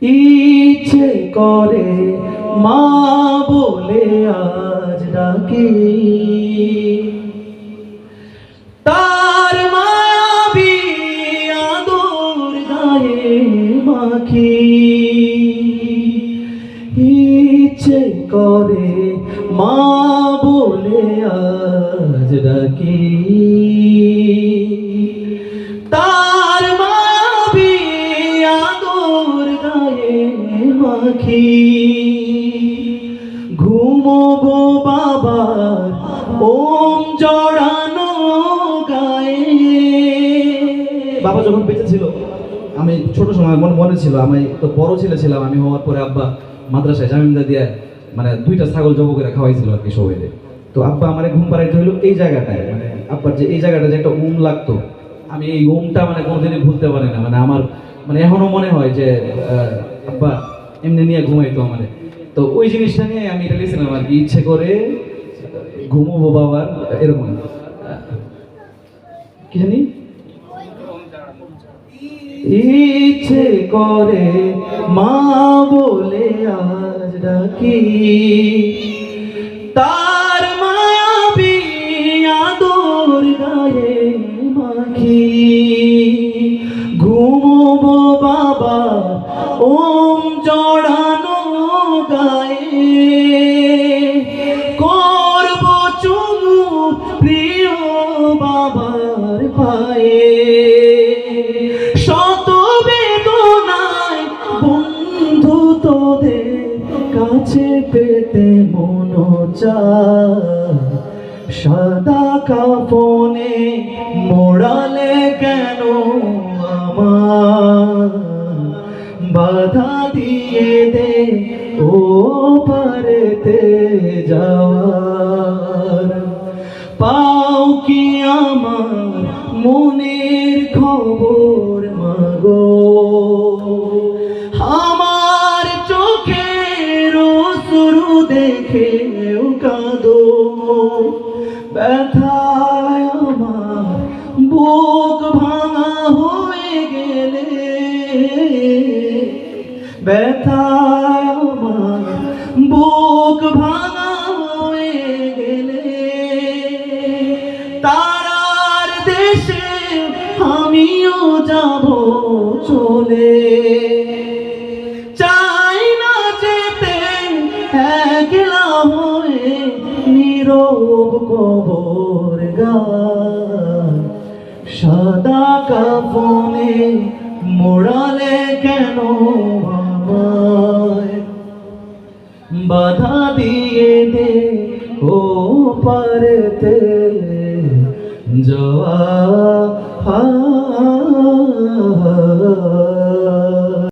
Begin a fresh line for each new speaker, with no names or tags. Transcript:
ইচ্ছে করে মা বলে আজ ডাকি, তার মায়াবী আদর গায়ে মাখি। ইচ্ছে করে মা বলে আজ ডাকি, তার মায়াবী আদর গায়ে মাখি। ঘুমোবো বাবার ওম জড়ানো গায়ে। বাবা যখন বেঁচে ছিল, আমি ছোট সময় মনে ছিল, আমি তো বড় ছেলে ছিলাম, আমি হওয়ার পরে আব্বা মাদ্রাসায় জামিনদা দিয়ে মানে 2টা ছাগল জব করে খাওয়াইছিল আর কি সবাই। তো আব্বা আমার ঘুম পাড়াইতে হইলো এই জায়গাটায়, মানে আব্বার যে এই জায়গাটা যে একটা ওম লাগতো, আমি এই ওমটা মানে কোনোদিনই ভুলতে পারি না। মানে আমার মানে এখনো মনে হয় যে আব্বা এমনি নিয়ে ঘুমাইতো আমারে। তো ওই জিনিসটা নিয়ে আমি এটা লিখছিলাম আর কি, ইচ্ছে করে ঘুমোবো বাবার এরকম কি জানি। ইচ্ছে করে মা বলে আজ ডাকি, তার মায়াবী আদর গায়ে মাখি। ঘুমোবো বাবা ওম জড়ানো গায়ে, করবো চুমু প্রিয় বাবার পায়ে। শত বেদনায় বন্ধু তোদের কাছে পেতে মন চায়, সাদা কাফনে মোড়ালে কেন আমার, বাধা দিয়ে দে ও পারেতে যাওয়ার। পাও কি আমার মনের খবর মাগো, আমার চোখের অশ্রু দেখেও কাঁদো। ব্যথায় আমার বুক ভাঙা হয়ে গেলে, ব্যথায় আমার বুক ভাঙা হয়ে গেলে, তারার দেশে আমিও যাব চলে। চাই না যেতে একলা হয়ে নীরব কবর গায়, সাদা কাফনে মোড়ালে কেন আমায়, বাধা দিয়ে দে ও পারেতে যাওয়া।